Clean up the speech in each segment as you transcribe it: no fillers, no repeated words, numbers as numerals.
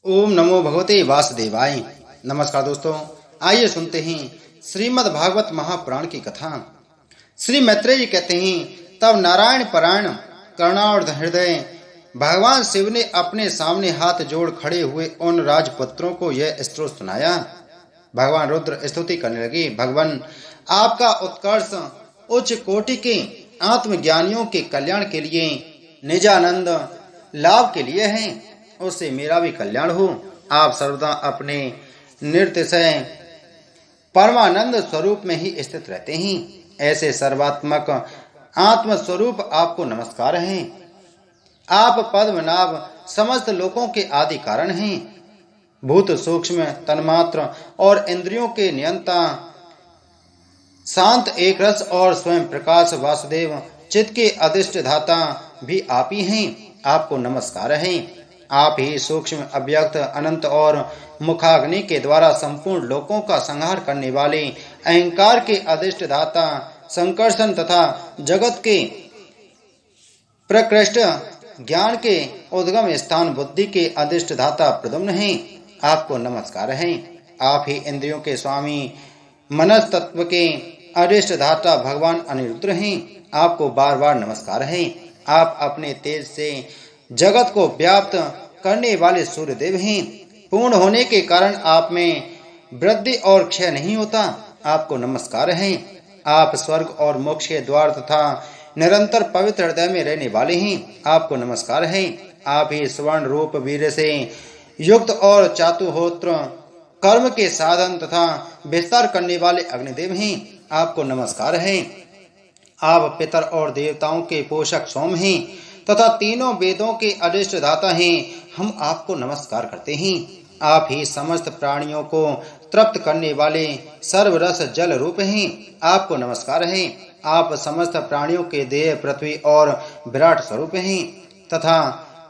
ओम नमो भगवते वासुदेवाय। नमस्कार दोस्तों, आइए सुनते हैं श्रीमद् भागवत महापुराण की कथा। श्री मैत्रेय जी कहते हैं, तब नारायण परायण करुणार्ध हृदय भगवान शिव ने अपने सामने हाथ जोड़ खड़े हुए उन राजपुत्रों को यह स्तोत्र सुनाया। भगवान रुद्र स्तुति करने लगे, भगवान आपका उत्कर्ष उच्च कोटि के आत्मज्ञानियों के कल्याण के लिए, निजानंद लाभ के लिए है, उससे मेरा भी कल्याण हो। आप सर्वदा अपने निर्तिशय परमानंद स्वरूप में ही स्थित रहते हैं। ऐसे सर्वात्मक आत्म स्वरूप आपको नमस्कार है। आप पद्मनाभ समस्त लोकों के आदि कारण हैं। भूत सूक्ष्म तन्मात्र और इंद्रियों के नियंता, शांत एक रस और स्वयं प्रकाश वासुदेव चित्त के अधिष्ठाता भी आप ही हैं। आपको नमस्कार है। आप ही सूक्ष्म अव्यक्त अनंत और मुखाग्नि के द्वारा संपूर्ण लोकों का संहार करने वाले, अहंकार के अधिष्ठाता, संकर्षण तथा जगत के प्रकृष्ट ज्ञान के उद्गम स्थान बुद्धि के अधिष्ठाता प्रद्युम्न हैं। आपको नमस्कार है। आप ही इंद्रियों के स्वामी, मनस तत्व के अधिष्ठाता भगवान अनिरुद्ध हैं। आपको बार बार नमस्कार है। आप अपने तेज से जगत को व्याप्त करने वाले सूर्यदेव हैं। पूर्ण होने के कारण आप में वृद्धि और क्षय नहीं होता। आपको नमस्कार है। आप स्वर्ग और मोक्ष के द्वार तथा निरंतर पवित्र हृदय में रहने वाले हैं। आपको नमस्कार है। आप ही स्वर्ण रूप वीर से युक्त और चातुहोत्र कर्म के साधन तथा विस्तार करने वाले अग्निदेव हैं। आपको नमस्कार है। आप पितर और देवताओं के पोषक सोम हैं तथा तीनों वेदों के अधिष्ठाता हैं। हम आपको नमस्कार करते हैं। आप ही समस्त प्राणियों को तृप्त करने वाले सर्वरस जल रूप हैं। आपको नमस्कार है। आप समस्त प्राणियों के देह पृथ्वी और विराट स्वरूप हैं तथा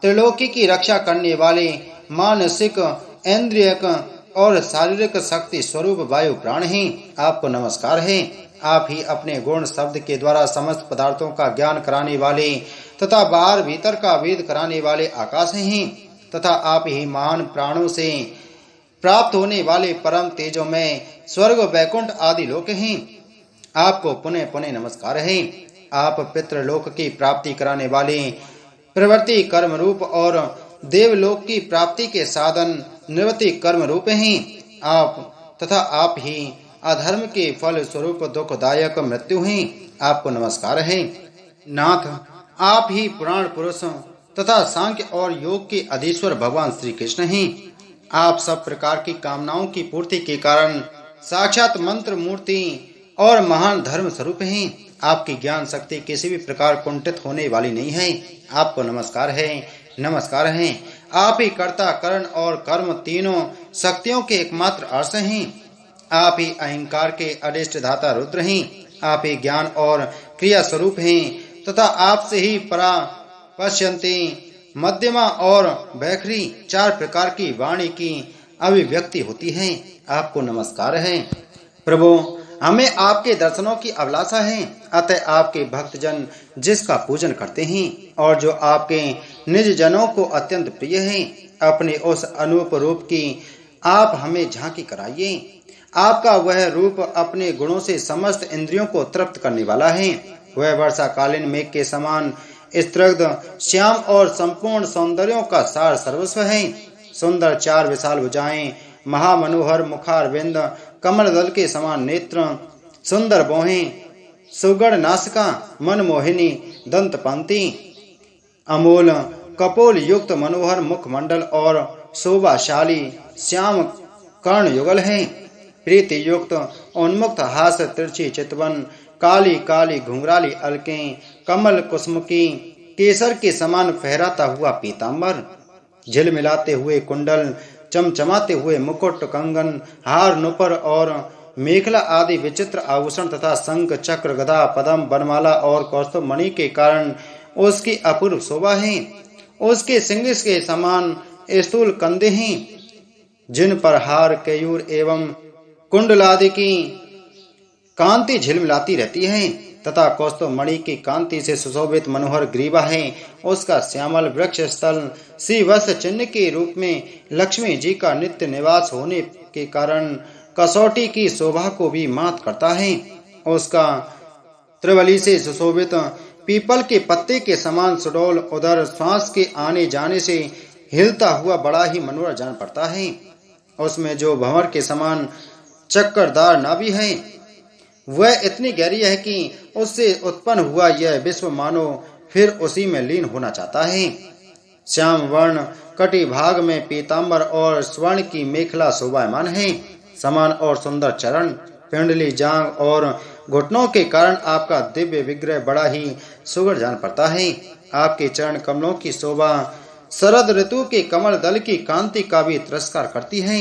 त्रिलोकी की रक्षा करने वाले मानसिक, इंद्रियक और शारीरिक शक्ति स्वरूप वायु प्राण हैं। आपको नमस्कार है। आप ही अपने गुण शब्द के द्वारा समस्त पदार्थों का ज्ञान कराने वाले तथा बाहर भीतर का वेद कराने वाले आकाश हैं तथा आप ही महान प्राणों से प्राप्त होने वाले परम तेजों में स्वर्ग वैकुंठ आदि लोक हैं। आपको पुनः पुनः नमस्कार है। आप पितृलोक की प्राप्ति कराने वाले प्रवृत्ति कर्म रूप और देवलोक की प्राप्ति के साधन निवृत्ति कर्म रूप हैं। आप तथा आप ही अधर्म के फल स्वरूप दुखदायक मृत्यु हैं। आपको नमस्कार है। नाथ, आप ही पुराण पुरुष तथा सांख्य और योग के अधीश्वर भगवान श्री कृष्ण हैं। आप सब प्रकार की कामनाओं की पूर्ति के कारण साक्षात मंत्र मूर्ति और महान धर्म स्वरूप हैं। आपकी ज्ञान शक्ति किसी भी प्रकार कुंठित होने वाली नहीं है। आपको नमस्कार है। नमस्कार है। आप ही कर्ता, करण और कर्म तीनों शक्तियों के एकमात्र अर्श हैं। आप ही अहंकार के अधिष्ठाता रुद्र हैं। आप ही ज्ञान और क्रिया स्वरूप हैं तथा आपसे ही परा पश्यन्ति, मध्यमा और वैखरी चार प्रकार की वाणी की अभिव्यक्ति होती है। आपको नमस्कार है। प्रभु, हमें आपके दर्शनों की अभिलाषा है। अतः आपके भक्तजन जिसका पूजन करते हैं और जो आपके निज जनों को अत्यंत प्रिय है, अपने उस अनूप रूप की आप हमें झांकी कराइए। आपका वह रूप अपने गुणों से समस्त इंद्रियों को तृप्त करने वाला है। वह वर्षाकालीन मेघ के समान स्त्रग्ध, श्याम और संपूर्ण सौंदर्यों का सार सर्वस्व है। सुंदर चार विशाल भुजाएं, महामनोहर मुखारविंद, कमल दल के समान नेत्र, सुंदर भौहें, सुगढ़ नासिका, मनमोहिनी दंतपंक्ति, अमूल कपोल युक्त मनोहर मुखमंडल और शोभाशाली श्याम कर्ण युगल है। प्रीति युक्त उन्मुक्त हास, तिरछी चितवन, काली काली घुंघराली अलकें, कमल कुसुमकी, केसर के समान फहराता हुआ पीतांबर, झिलमिलाते हुए कुंडल, चमचमाते हुए मुकुट, कंगन, हार, नुपुर और मेखला आदि विचित्र आभूषण तथा शंख, चक्र, गदा, पद्म, वनमाला और कौस्तुभ मणि के कारण उसकी अपूर्व शोभा है। उसके सिंह के समान स्थूल कंधे हैं, जिन पर हार, केयूर एवं कुंडलादि की कांति झिलमिलाती रहती है तथा कौस्तुभ मणि की कांति से सुशोभित मनोहर ग्रीवा है। उसका श्यामल वृक्ष स्थल श्रीवत्स चिन्ह के रूप में लक्ष्मी जी का नित्य निवास होने के कारण कसौटी की शोभा को भी मात करता है। उसका त्रिवली से सुशोभित पीपल के पत्ते के समान सुडौल उधर श्वास के आने जाने से हिलता हुआ बड़ा ही मनोहर जान पड़ता है। उसमें जो भंवर के समान चक्करदार नाभि है वह इतनी गहरी है कि उससे उत्पन्न हुआ यह विश्व मानो फिर उसी में लीन होना चाहता है। श्याम वर्ण कटी भाग में पीतांबर और स्वर्ण की मेखला शोभायमान है। समान और सुंदर चरण, पिंडली जांग और घुटनों के कारण आपका दिव्य विग्रह बड़ा ही सुघड़ जान पड़ता है। आपके चरण कमलों की शोभा शरद ऋतु के कमल दल की कांति का भी तिरस्कार करती है।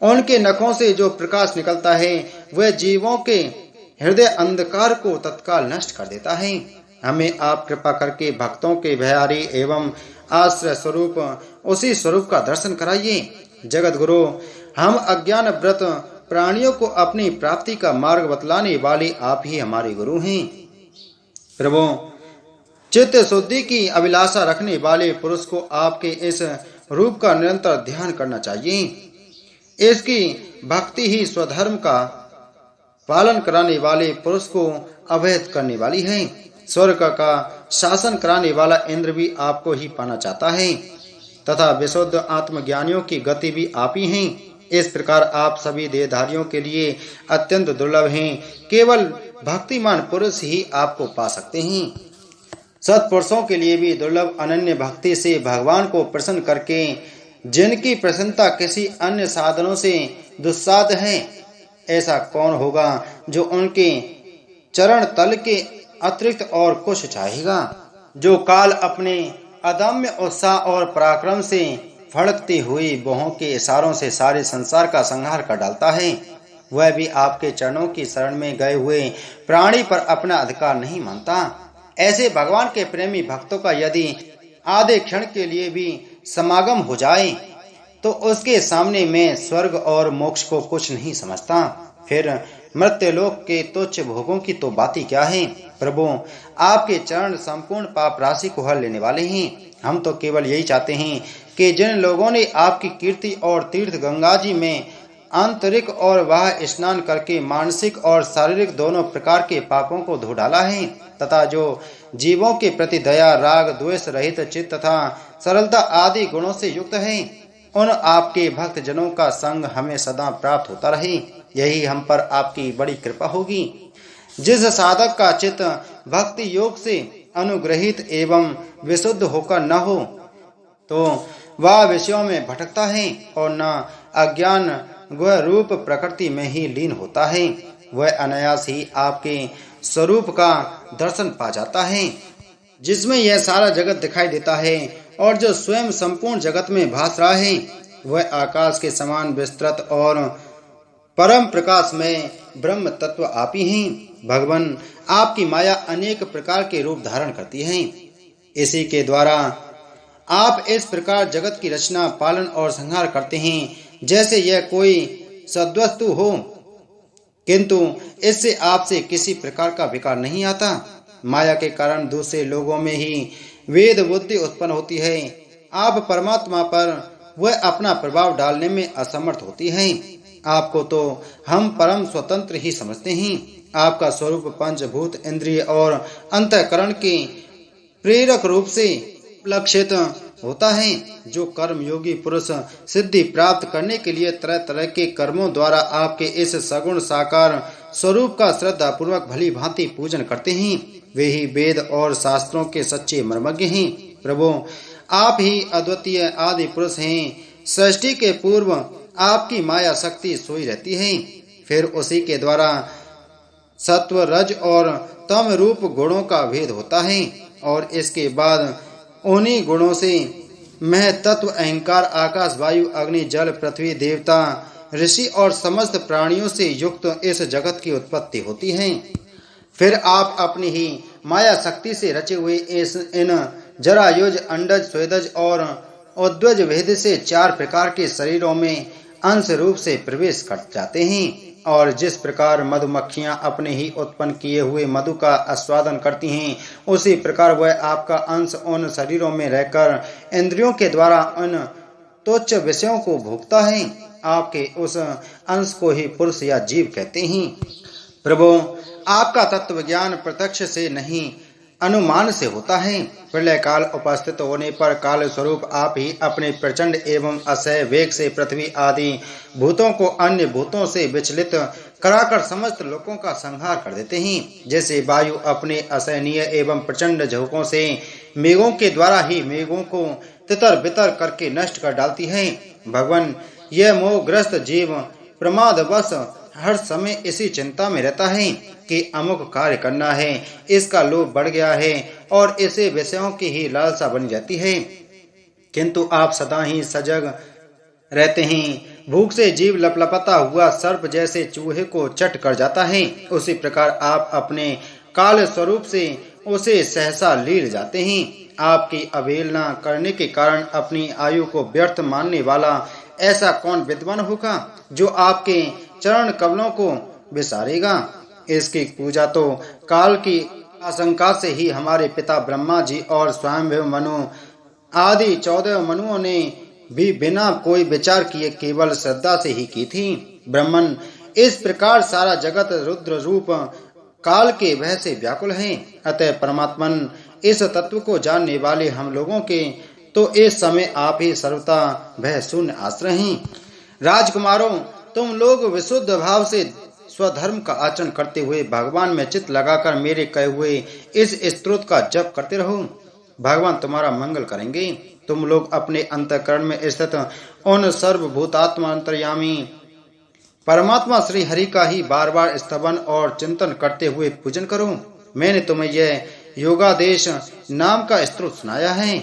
उनके नखों से जो प्रकाश निकलता है वह जीवों के हृदय अंधकार को तत्काल नष्ट कर देता है। हमें आप कृपा करके भक्तों के भयारी एवं आश्रय स्वरूप उसी स्वरूप का दर्शन कराइए। जगत गुरु, हम अज्ञान व्रत प्राणियों को अपनी प्राप्ति का मार्ग बतलाने वाले आप ही हमारे गुरु हैं। प्रभु, चित्त शुद्धि की अभिलाषा रखने वाले पुरुष को आपके इस रूप का निरंतर ध्यान करना चाहिए। इसकी भक्ति ही स्वधर्म का पालन कराने वाले पुरुष को अवैध करने वाली है। स्वर्ग का शासन कराने वाला इंद्र भी आपको ही पाना चाहता है तथा विशुद्ध आत्मज्ञानियों की गति भी आप ही हैं। इस प्रकार आप सभी देहधारियों के लिए अत्यंत दुर्लभ हैं। केवल भक्तिमान पुरुष ही आपको पा सकते हैं। सत्पुरुषों के लिए भी दुर्लभ अनन्य भक्ति से भगवान को प्रसन्न करके जिनकी प्रसन्नता किसी अन्य साधनों से दुस्साध है, ऐसा कौन होगा जो उनके चरण तल के अतिरिक्त और कुछ चाहेगा। जो काल अपने अदम्य उत्साह और पराक्रम से फड़कती हुई बाहों के इशारों से सारे संसार का संहार कर डालता है, वह भी आपके चरणों की शरण में गए हुए प्राणी पर अपना अधिकार नहीं मानता। ऐसे भगवान के प्रेमी भक्तों का यदि आधे क्षण के लिए भी समागम हो जाए तो उसके सामने मैं स्वर्ग और मोक्ष को कुछ नहीं समझता। फिर मृत्युलोक के तुच्छ भोगों की तो बात ही क्या है। प्रभु, आपके चरण संपूर्ण पाप राशि को हर लेने वाले हैं। हम तो केवल यही चाहते हैं कि जिन लोगों ने आपकी कीर्ति और तीर्थ गंगा जी में आंतरिक और बाह्य स्नान करके मानसिक और शारीरिक दोनों प्रकार के पापों को धो डाला है तथा जो जीवों के प्रति दया, राग, द्वेष रहित चित्त तथा सरलता आदि गुणों से युक्त है, उन आपके भक्त जनों का संग हमें सदा प्राप्त होता रहे, यही हम पर आपकी बड़ी कृपा होगी। जिस साधक का चित्त भक्ति योग से अनुग्रहित एवं विशुद्ध होकर न हो तो वह विषयों में भटकता है और न अज्ञान गुह रूप प्रकृति में ही लीन होता है। वह अनायास ही आपके स्वरूप का दर्शन पा जाता है जिसमें यह सारा जगत दिखाई देता है और जो स्वयं संपूर्ण जगत में भास रहा है वह आकाश के समान विस्तृत और परम प्रकाश में ब्रह्म तत्व आप ही हैं। भगवान, आपकी माया अनेक प्रकार के रूप धारण करती है। इसी के द्वारा आप इस प्रकार जगत की रचना, पालन और संहार करते हैं जैसे यह कोई सद्वस्तु हो, किंतु इससे आपसे किसी प्रकार का विकार नहीं आता। माया के कारण दूसरे लोगों में ही वेद बुद्धि उत्पन्न होती है। आप परमात्मा पर वह अपना प्रभाव डालने में असमर्थ होती है। आपको तो हम परम स्वतंत्र ही समझते हैं। आपका स्वरूप पंचभूत, इंद्रिय और अंतःकरण के प्रेरक रूप से लक्षित होता है। जो कर्म योगी पुरुष सिद्धि प्राप्त करने के लिए तरह तरह के कर्मों द्वारा आपके इस सगुण साकार स्वरूप का श्रद्धा पूर्वक भली भांति पूजन करते हैं, वे ही वेद और शास्त्रों के सच्चे मर्मज्ञ हैं। प्रभु, आप ही अद्वितीय आदि पुरुष हैं। सृष्टि के पूर्व आपकी माया शक्ति सोई रहती है, फिर उसी के द्वारा सत्व, रज और तम रूप गुणों का भेद होता है और इसके बाद उन्हीं गुणों से मह तत्व, अहंकार, आकाश, वायु, अग्नि, जल, पृथ्वी, देवता, ऋषि और समस्त प्राणियों से युक्त इस जगत की उत्पत्ति होती है। फिर आप अपनी ही माया शक्ति से रचे हुए इन जरायुज, अंडज, स्वेदज और उद्वज भेद से 4 प्रकार के शरीरों में अंश रूप से प्रवेश कर जाते हैं। और जिस प्रकार मधुमक्खियां अपने ही उत्पन्न किए हुए मधु का आस्वादन करती हैं, उसी प्रकार वह आपका अंश उन शरीरों में रहकर इंद्रियों के द्वारा उन तुच्छ विषयों को भोगता है। आपके उस अंश को ही पुरुष या जीव कहते हैं। प्रभु, आपका तत्व ज्ञान प्रत्यक्ष से नहीं अनुमान से होता है। प्रलय काल उपस्थित होने पर काल स्वरूप आप ही अपने प्रचंड एवं असह्य वेग से पृथ्वी आदि भूतों को अन्य भूतों से विचलित कराकर समस्त लोकों का संहार कर देते हैं। जैसे वायु अपने असहनीय एवं प्रचंड झोंकों से मेघों के द्वारा ही मेघों को तितर बितर करके नष्ट कर डालती है। भगवान, यह मोहग्रस्त जीव प्रमादवश हर समय इसी चिंता में रहता है कि अमुक कार्य करना है, इसका लोभ बढ़ गया है और इसे विषयों की ही लालसा बन जाती है। किंतु आप सदा ही सजग रहते हैं। भूख से जीव लपलपाता हुआ सर्प जैसे चूहे को चट कर जाता है, उसी प्रकार आप अपने काल स्वरूप से उसे सहसा लील जाते हैं। आपकी अवहेलना करने के कारण अपनी आयु को व्यर्थ मानने वाला ऐसा कौन विद्वान होगा जो आपके चरण कमलों को विसारेगा। इसकी पूजा तो काल की आशंका से ही हमारे पिता ब्रह्मा जी और स्वयं मनु आदि 14 मनुओं ने भी बिना कोई विचार किए केवल श्रद्धा से ही की थी। ब्रह्मन, इस प्रकार सारा जगत रुद्र रूप काल के भय से व्याकुल है। अतः परमात्मन, इस तत्व को जानने वाले हम लोगों के तो इस समय आप ही सर्वथा भय शून्य आश्रय हैं। राजकुमारों, तुम लोग विशुद्ध भाव से स्वधर्म का आचरण करते हुए भगवान में चित्त लगाकर मेरे कहे हुए इस स्तोत्र का जप करते रहो। भगवान तुम्हारा मंगल करेंगे। तुम लोग अपने अंतःकरण में स्थित उन सर्वभूतात्मा अंतर्यामी परमात्मा श्री हरि का ही बार बार स्तवन और चिंतन करते हुए पूजन करो। मैंने तुम्हें यह योगादेश नाम का स्तोत्र सुनाया है।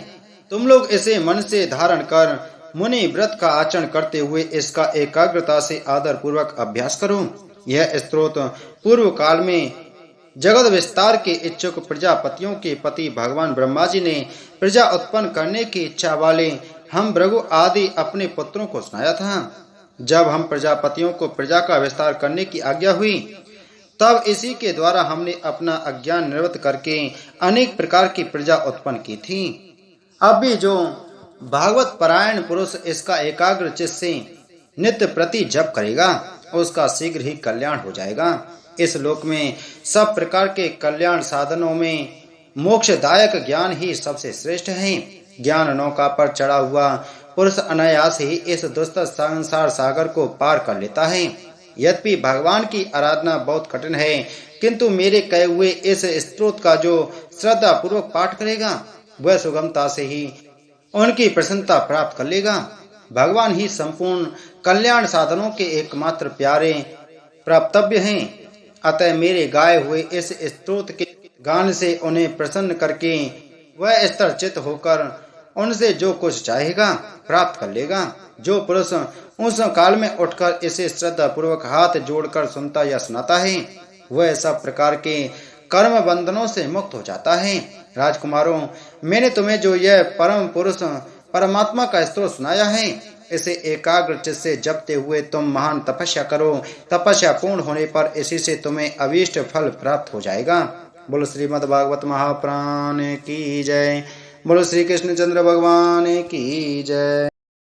तुम लोग इसे मन से धारण कर मुनि व्रत का आचरण करते हुए इसका एकाग्रता से आदर पूर्वक अभ्यास करो। यह स्तोत्र पूर्व काल में जगत विस्तार के इच्छुक प्रजापतियों के पति भगवान ब्रह्मा जी ने प्रजा उत्पन्न करने की इच्छा वाले हम भृगु आदि अपने पुत्रों को सुनाया था। जब हम प्रजापतियों को प्रजा का विस्तार करने की आज्ञा हुई, तब इसी के द्वारा हमने अपना अज्ञान निवृत्त करके अनेक प्रकार की प्रजा उत्पन्न की थी। अब भी जो भागवत परायण पुरुष इसका एकाग्र चित्त से नित्य प्रति जप करेगा, उसका शीघ्र ही कल्याण हो जाएगा। इस लोक में सब प्रकार के कल्याण साधनों में मोक्षदायक ज्ञान ही सबसे श्रेष्ठ है। ज्ञान नौका पर चढ़ा हुआ पुरुष अनायास ही इस दुस्तर संसार सागर को पार कर लेता है। यद्यपि भगवान की आराधना बहुत कठिन है, किंतु मेरे कहे हुए इस स्तोत्र का जो श्रद्धा पूर्वक पाठ करेगा, वह सुगमता से ही उनकी प्रसन्नता प्राप्त कर लेगा। भगवान ही संपूर्ण कल्याण साधनों के एकमात्र प्यारे प्राप्तव्य हैं। अतः मेरे गाए हुए इस स्तोत्र के गान से उन्हें प्रसन्न करके वह स्थिरचित्त होकर उनसे जो कुछ चाहेगा प्राप्त कर लेगा। जो पुरुष उस काल में उठकर इसे श्रद्धा पूर्वक हाथ जोड़कर सुनता या सुनाता है, वह सब प्रकार के कर्म बंधनों से मुक्त हो जाता है। राजकुमारों, मैंने तुम्हें जो यह परम पुरुष परमात्मा का स्तोत्र सुनाया है, इसे एकाग्र चित्त से जपते हुए तुम महान तपस्या करो। तपस्या पूर्ण होने पर इसी से तुम्हें अभीष्ट फल प्राप्त हो जाएगा। बोलो श्रीमद् भागवत महापुराण की जय। बोलो श्री कृष्ण चंद्र भगवान की जय।